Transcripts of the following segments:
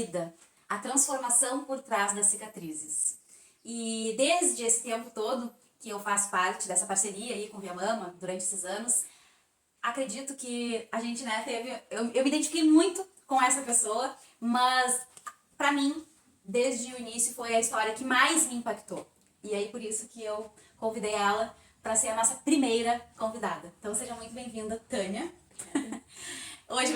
vida, a transformação por trás das cicatrizes. E desde esse tempo todo que eu faço parte dessa parceria aí com Via Mama, durante esses anos, acredito que a gente, né, eu me identifiquei muito com essa pessoa, mas pra mim, desde o início, foi a história que mais me impactou. E aí por isso que eu convidei ela para ser a nossa primeira convidada. Então seja muito bem-vinda, Tânia. Hoje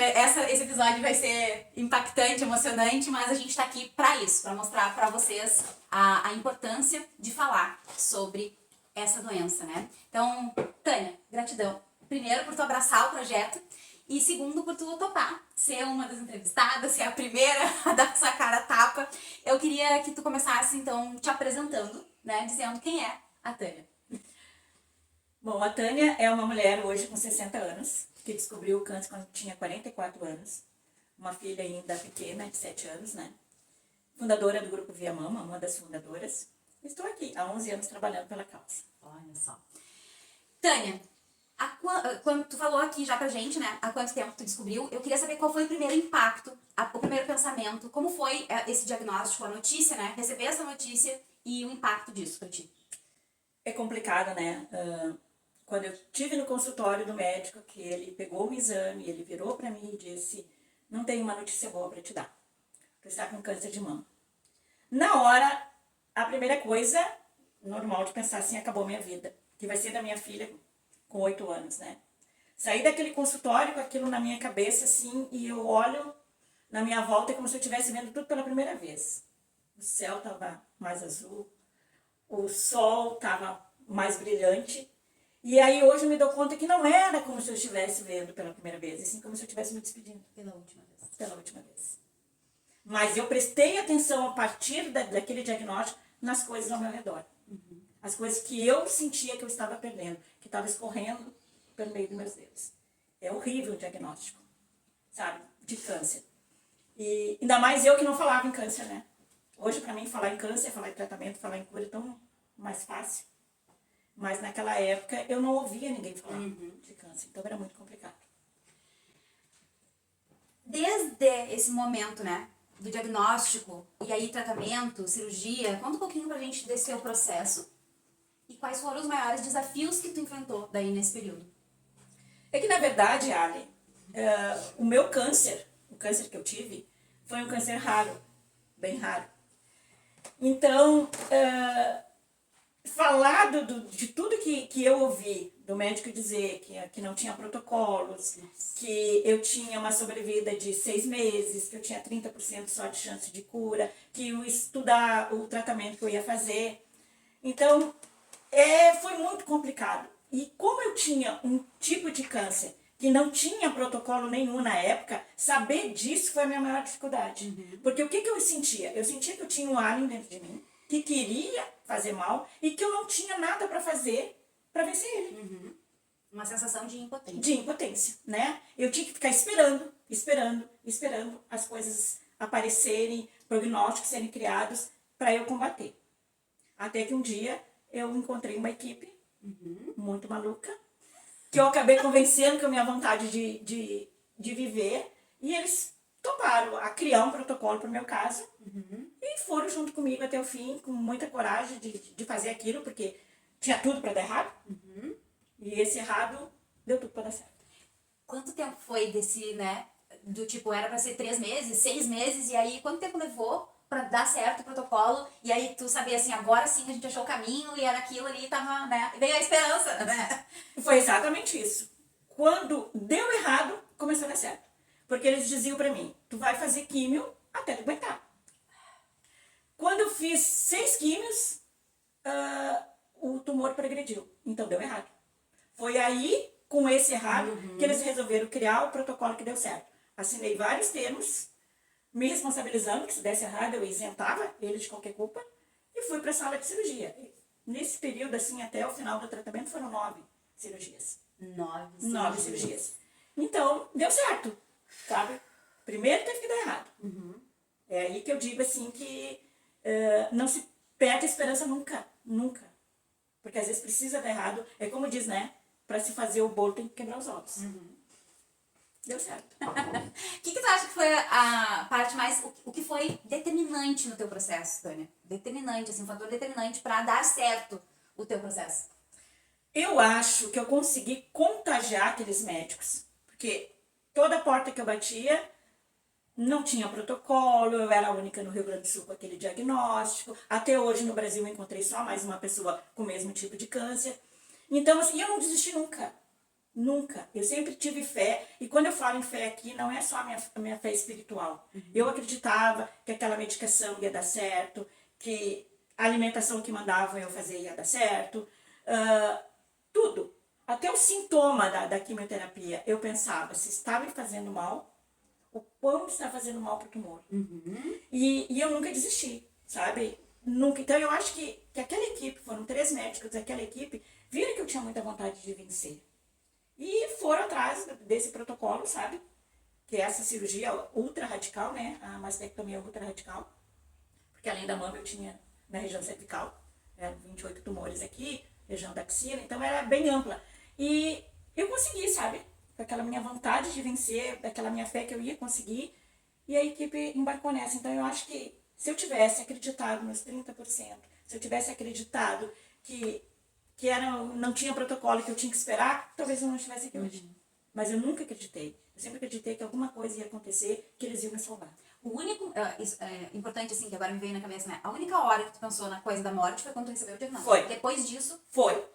esse episódio vai ser impactante, emocionante, mas a gente tá aqui para isso, para mostrar para vocês a importância de falar sobre essa doença, né? Então, Tânia, gratidão. Primeiro, por tu abraçar o projeto. E segundo, por tu topar ser uma das entrevistadas, ser a primeira a dar essa cara a tapa. Eu queria que tu começasse, então, te apresentando, né? Dizendo quem é a Tânia. Bom, a Tânia é uma mulher hoje com 60 anos, que descobriu o câncer quando tinha 44 anos. Uma filha ainda pequena, de 7 anos, né? Fundadora do Grupo Via Mama, uma das fundadoras. Estou aqui há 11 anos trabalhando pela causa. Olha só. Tânia, quando tu falou aqui já pra gente, né, há quanto tempo tu descobriu, eu queria saber qual foi o primeiro impacto, o primeiro pensamento, como foi esse diagnóstico, a notícia, né, receber essa notícia e o impacto disso pra ti. É complicado, né? Quando eu estive no consultório do médico, que ele pegou o exame, ele virou para mim e disse: não tenho uma notícia boa para te dar. Tu está com câncer de mama. Na hora, a primeira coisa, normal de pensar assim, acabou minha vida. Que vai ser da minha filha com 8 anos, né? Saí daquele consultório com aquilo na minha cabeça, assim, e eu olho na minha volta como se eu estivesse vendo tudo pela primeira vez. O céu estava mais azul, o sol estava mais brilhante. E aí hoje eu me dou conta que não era como se eu estivesse vendo pela primeira vez, assim como se eu estivesse me despedindo. Pela última vez. Pela última vez. Mas eu prestei atenção a partir daquele diagnóstico nas coisas ao meu redor. Uhum. As coisas que eu sentia que eu estava perdendo, que estava escorrendo pelo meio dos meus dedos. É horrível o diagnóstico, sabe, de câncer. E ainda mais eu que não falava em câncer, né? Hoje, para mim, falar em câncer, falar em tratamento, falar em cura é tão mais fácil. Mas naquela época eu não ouvia ninguém falar de câncer, então era muito complicado. Desde esse momento, né, do diagnóstico, e aí tratamento, cirurgia, conta um pouquinho pra gente desse teu processo e quais foram os maiores desafios que tu enfrentou daí nesse período. É que, na verdade, Ali, o meu câncer, o câncer que eu tive, foi um câncer raro, bem raro. Então, falar de tudo que eu ouvi do médico dizer que não tinha protocolos, que eu tinha uma sobrevida de 6 meses, que eu tinha 30% só de chance de cura, que eu estudar o tratamento que eu ia fazer. Então, foi muito complicado. E como eu tinha um tipo de câncer que não tinha protocolo nenhum na época, saber disso foi a minha maior dificuldade. Porque o que eu sentia? Eu sentia que eu tinha um alien dentro de mim, que queria fazer mal e que eu não tinha nada para fazer para vencer ele. Uma sensação de impotência. De impotência, né? Eu tinha que ficar esperando as coisas aparecerem, prognósticos serem criados para eu combater. Até que um dia eu encontrei uma equipe muito maluca, que eu acabei convencendo com a minha vontade de viver, e eles toparam a criar um protocolo para o meu caso, e foram junto comigo até o fim, com muita coragem de fazer aquilo, porque tinha tudo para dar errado, e esse errado deu tudo para dar certo. Quanto tempo foi desse, né, do tipo, era pra ser 3 meses, 6 meses, e aí quanto tempo levou pra dar certo o protocolo, e aí tu sabia assim, agora sim a gente achou o caminho, e era aquilo ali, tava, né, veio a esperança, né? Foi exatamente isso. Quando deu errado, começou a dar certo. Porque eles diziam pra mim, tu vai fazer químio até tu aguentar. Quando eu fiz 6 químios, o tumor progrediu. Então deu errado. Foi aí, com esse errado, que eles resolveram criar o protocolo que deu certo. Assinei vários termos, me responsabilizando que se desse errado eu isentava ele de qualquer culpa, e fui para a sala de cirurgia. Nesse período, assim, até o final do tratamento, foram 9 cirurgias. 9 cirurgias. Então, deu certo, sabe? Primeiro teve que dar errado. É aí que eu digo, assim, que não se perde a esperança nunca, nunca. Porque às vezes precisa dar errado. É como diz, né? Para se fazer o bolo tem que quebrar os ovos. Deu certo. O que tu acha que foi a parte mais... O que foi determinante no teu processo, Tânia? Determinante, assim, um fator determinante para dar certo o teu processo. Eu acho que eu consegui contagiar aqueles médicos. Porque toda porta que eu batia, não tinha protocolo, eu era a única no Rio Grande do Sul com aquele diagnóstico. Até hoje no Brasil eu encontrei só mais uma pessoa com o mesmo tipo de câncer. Então, assim, eu não desisti nunca. Nunca. Eu sempre tive fé. E quando eu falo em fé aqui, não é só a minha fé espiritual. Eu acreditava que aquela medicação ia dar certo, que a alimentação que mandavam eu fazer ia dar certo. Tudo. Até o sintoma da quimioterapia, eu pensava se estava me fazendo mal, o quão está fazendo mal para o tumor. E eu nunca desisti, sabe? Nunca. Então eu acho que aquela equipe, foram 3 médicos daquela equipe, viram que eu tinha muita vontade de vencer. E foram atrás desse protocolo, sabe? Que é essa cirurgia ultra radical, né? A mastectomia ultra radical. Porque além da mama eu tinha na região cervical, 28 tumores aqui, região da axila, então era bem ampla. E eu consegui, sabe? Com aquela minha vontade de vencer, daquela minha fé que eu ia conseguir, e a equipe embarcou nessa. Então eu acho que se eu tivesse acreditado nos 30%, se eu tivesse acreditado que não tinha protocolo, que eu tinha que esperar, talvez eu não estivesse aqui hoje. Mas eu nunca acreditei. Eu sempre acreditei que alguma coisa ia acontecer, que eles iam me salvar. O único... importante, assim, que agora me veio na cabeça, né? A única hora que tu pensou na coisa da morte foi quando tu recebeu o diagnóstico. Foi. Depois disso... Foi.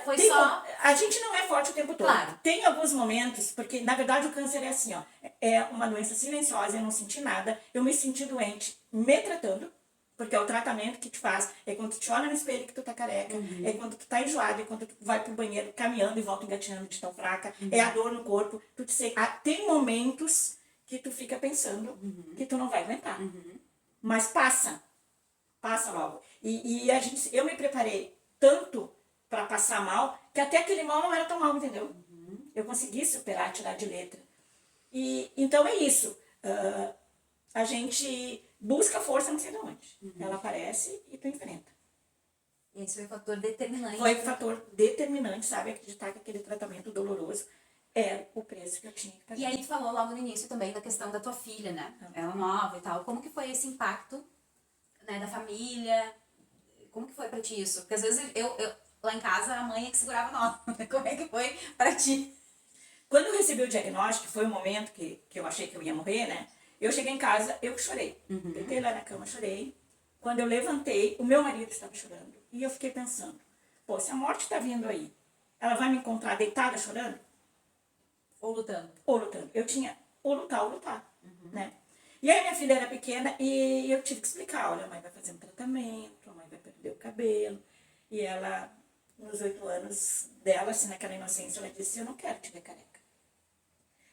Foi só... A gente não é forte o tempo todo. Claro. Tem alguns momentos, porque na verdade o câncer é assim, ó. É uma doença silenciosa, eu não senti nada. Eu me senti doente me tratando. Porque é o tratamento que te faz. É quando tu te olha no espelho que tu tá careca. É quando tu tá enjoado. É quando tu vai pro banheiro caminhando e volta engatinhando de tão fraca. É a dor no corpo. Tu te sente... Tem momentos que tu fica pensando que tu não vai aguentar. Mas passa. Passa logo. E eu me preparei tanto para passar mal, que até aquele mal não era tão mal, entendeu? Eu consegui superar, tirar de letra. E então é isso. A gente busca força não sei de onde. Ela aparece e tu enfrenta. Esse foi o fator determinante. Foi o fator determinante, sabe? Acreditar que aquele tratamento doloroso era o preço que eu tinha que pagar. E aí tu falou logo no início também da questão da tua filha, né? Ela nova e tal. Como que foi esse impacto, né, da família? Como que foi pra ti isso? Porque às vezes eu lá em casa a mãe é que segurava nós. Como é que foi pra ti? Quando eu recebi o diagnóstico, foi o momento que eu achei que eu ia morrer, né? Eu cheguei em casa, eu chorei. Deitei lá na cama, chorei. Quando eu levantei, o meu marido estava chorando. E eu fiquei pensando, pô, se a morte está vindo aí, ela vai me encontrar deitada chorando? Ou lutando? Ou lutando. Eu tinha ou lutar, né? E aí minha filha era pequena e eu tive que explicar, olha, a mãe vai fazer um tratamento, a mãe vai perder o cabelo. E ela, nos 8 anos dela, assim, naquela inocência, ela disse, eu não quero te ver careca.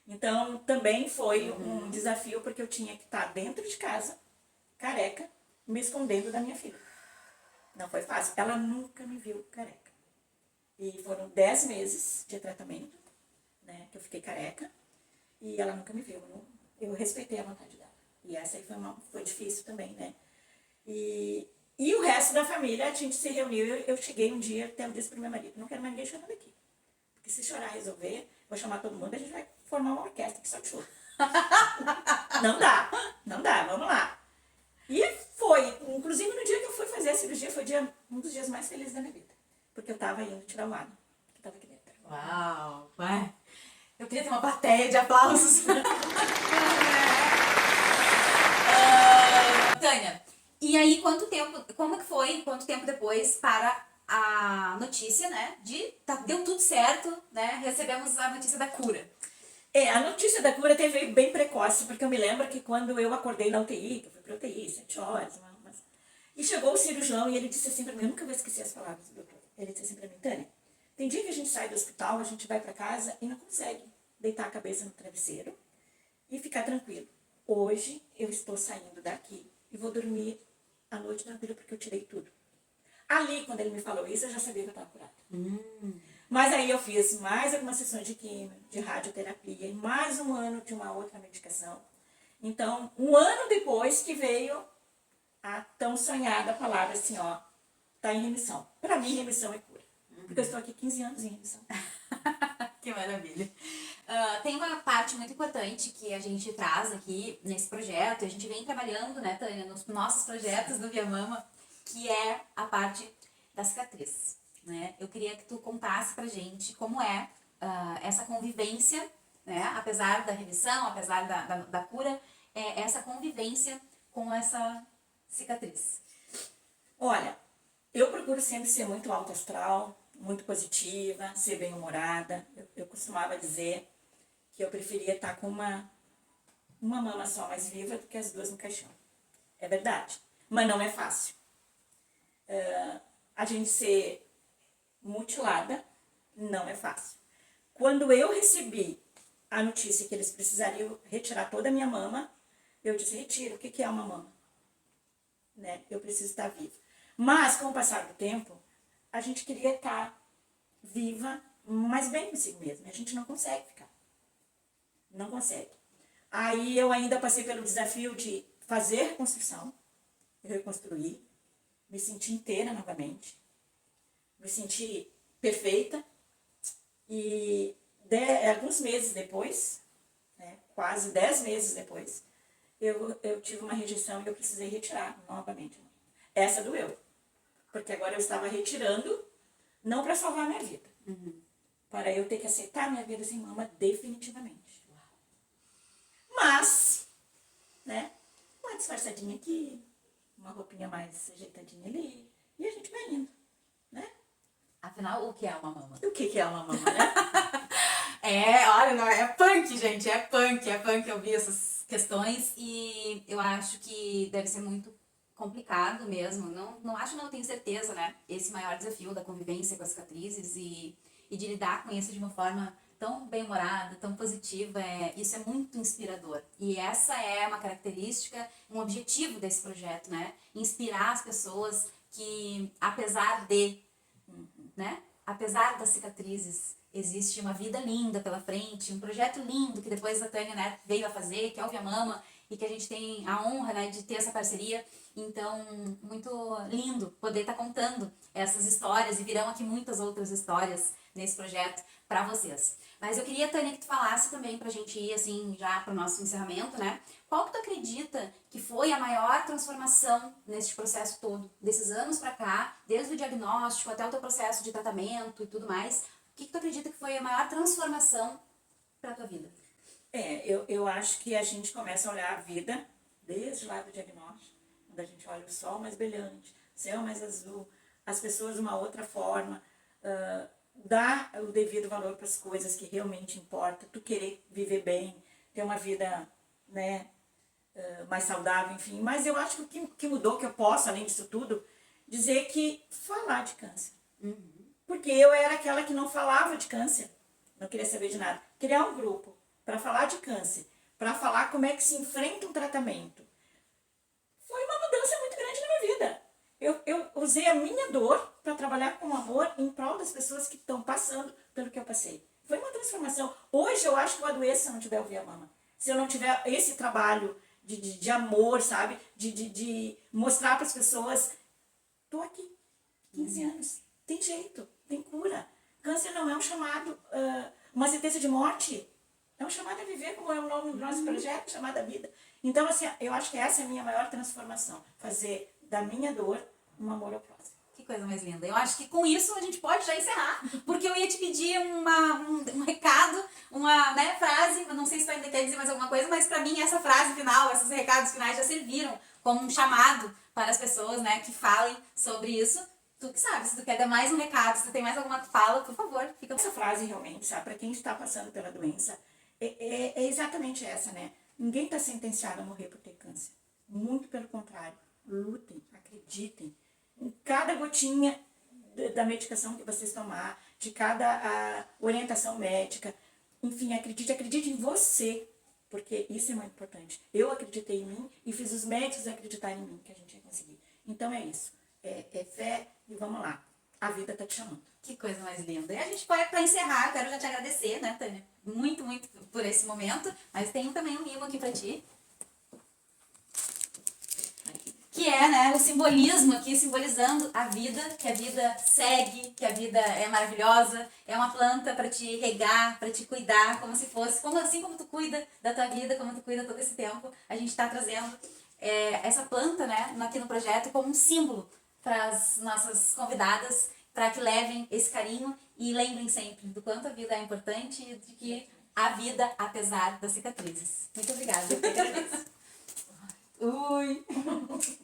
Então, também foi um desafio, porque eu tinha que estar dentro de casa, careca, me escondendo da minha filha. Não foi fácil. Ela nunca me viu careca. E foram 10 meses de tratamento, né, que eu fiquei careca, e ela nunca me viu. Eu respeitei a vontade dela. E essa aí foi difícil também, né? E o resto da família, a gente se reuniu. Eu cheguei um dia, até eu disse pro meu marido, não quero mais ninguém chorando aqui. Porque se chorar resolver, vou chamar todo mundo, a gente vai formar uma orquestra que só de choro. Não dá, vamos lá. E foi, inclusive no dia que eu fui fazer a cirurgia, foi um dos dias mais felizes da minha vida. Porque eu tava indo tirar o ar, que tava aqui dentro. Uau, vai. Eu queria ter uma plateia de aplausos. Tânia, e aí quanto tempo depois para a notícia, né, deu tudo certo, né, recebemos a notícia da cura? A notícia da cura veio bem precoce, porque eu me lembro que quando eu acordei na UTI, que eu fui pra UTI, 7 horas, e chegou o cirurgião e ele disse assim pra mim, eu nunca vou esquecer as palavras do doutor. Ele disse assim pra mim, Tânia, tem dia que a gente sai do hospital, a gente vai pra casa e não consegue deitar a cabeça no travesseiro e ficar tranquilo. Hoje eu estou saindo daqui e vou dormir a noite tranquila porque eu tirei tudo. Ali, quando ele me falou isso, eu já sabia que eu estava curada. Mas aí eu fiz mais algumas sessões de químio, de radioterapia, e mais um ano de uma outra medicação. Então, um ano depois que veio a tão sonhada palavra assim, ó, tá em remissão. Para mim, remissão é cura. Porque eu estou aqui 15 anos em remissão. Que maravilha. Tem uma parte muito importante que a gente traz aqui nesse projeto, e a gente vem trabalhando, né, Tânia, nos nossos projetos do Via Mama, que é a parte da cicatriz, né? Eu queria que tu contasse pra gente como é essa convivência, né, apesar da remissão, apesar da cura, essa convivência com essa cicatriz. Olha, eu procuro sempre ser muito alto astral, muito positiva, ser bem-humorada. Eu costumava dizer que eu preferia estar com uma mama só mais viva do que as duas no caixão. É verdade, mas não é fácil. A gente ser mutilada não é fácil. Quando eu recebi a notícia que eles precisariam retirar toda a minha mama, eu disse, retira, o que é uma mama? Né? Eu preciso estar viva. Mas, com o passar do tempo, a gente queria estar viva, mas bem consigo mesma. A gente não consegue ficar. Não consegue. Aí eu ainda passei pelo desafio de fazer reconstrução, reconstruir, me sentir inteira novamente, me sentir perfeita. E alguns meses depois, né, quase 10 meses depois, eu tive uma rejeição e eu precisei retirar novamente. Essa doeu. Porque agora eu estava retirando, não para salvar a minha vida, para eu ter que aceitar a minha vida sem mama definitivamente. Mas, né, uma disfarçadinha aqui, uma roupinha mais ajeitadinha ali, e a gente vai indo, né? Afinal, o que é uma mama? O que é uma mama, né? Olha, não, é punk, gente, é punk ouvir essas questões e eu acho que deve ser muito complicado mesmo, não acho, não tenho certeza, né, esse maior desafio da convivência com as cicatrizes e de lidar com isso de uma forma tão bem-humorada, tão positiva, isso é muito inspirador. E essa é uma característica, um objetivo desse projeto, né, inspirar as pessoas que, apesar das cicatrizes, existe uma vida linda pela frente, um projeto lindo que depois a Tânia, né, veio a fazer, que é o Via Mama, e que a gente tem a honra, né, de ter essa parceria. Então, muito lindo poder estar contando essas histórias e virão aqui muitas outras histórias nesse projeto para vocês. Mas eu queria, Tânia, que tu falasse também pra gente ir, assim, já pro nosso encerramento, né? Qual que tu acredita que foi a maior transformação nesse processo todo, desses anos pra cá, desde o diagnóstico até o teu processo de tratamento e tudo mais? O que tu acredita que foi a maior transformação pra tua vida? Eu acho que a gente começa a olhar a vida desde lá do diagnóstico, quando a gente olha o sol mais brilhante, o céu mais azul, as pessoas de uma outra forma, dar o devido valor para as coisas que realmente importam, tu querer viver bem, ter uma vida, né, mais saudável, enfim. Mas eu acho que o que mudou, que eu posso, além disso tudo, dizer que falar de câncer. Porque eu era aquela que não falava de câncer, não queria saber de nada. Criar um grupo para falar de câncer, para falar como é que se enfrenta um tratamento, foi uma mudança muito grande na minha vida. Eu usei a minha dor para trabalhar com amor em prol das pessoas que estão passando pelo que eu passei. Foi uma transformação. Hoje eu acho que eu adoeço se eu não tiver o Via Mama. Se eu não tiver esse trabalho de amor, sabe? De mostrar para as pessoas, tô aqui, 15 anos, tem jeito, tem cura. Câncer não é um chamado, uma sentença de morte. É um chamado a viver, como é o nome do nosso projeto, chamado a vida. Então, assim, eu acho que essa é a minha maior transformação. Fazer da minha dor um amor ao próximo. Que coisa mais linda. Eu acho que com isso a gente pode já encerrar, porque eu ia te pedir um recado, uma, né, frase, eu não sei se tu ainda quer dizer mais alguma coisa, mas pra mim essa frase final, esses recados finais já serviram como um chamado para as pessoas, né, que falem sobre isso. Tu que sabe, se tu quer dar mais um recado, se tu tem mais alguma fala, por favor, fica... Essa frase realmente, sabe, para quem está passando pela doença, é exatamente essa, né? Ninguém está sentenciado a morrer por ter câncer. Muito pelo contrário. Lutem, acreditem. Em cada gotinha da medicação que vocês tomar, de cada orientação médica, enfim, acredite em você, porque isso é muito importante. Eu acreditei em mim e fiz os médicos acreditarem em mim que a gente ia conseguir. Então é isso. É fé e vamos lá. A vida tá te chamando. Que coisa mais linda. E a gente pode, para encerrar, eu quero já te agradecer, né, Tânia? Muito, muito por esse momento. Mas tenho também um mimo aqui pra ti. Que que é, né, o simbolismo aqui, simbolizando a vida, que a vida segue, que a vida é maravilhosa, é uma planta para te regar, para te cuidar, como se fosse, assim como tu cuida da tua vida, como tu cuida todo esse tempo, a gente está trazendo essa planta, né, aqui no projeto como um símbolo para as nossas convidadas, para que levem esse carinho e lembrem sempre do quanto a vida é importante e de que a vida, apesar das cicatrizes. Muito obrigada. Eu que agradeço. Ui!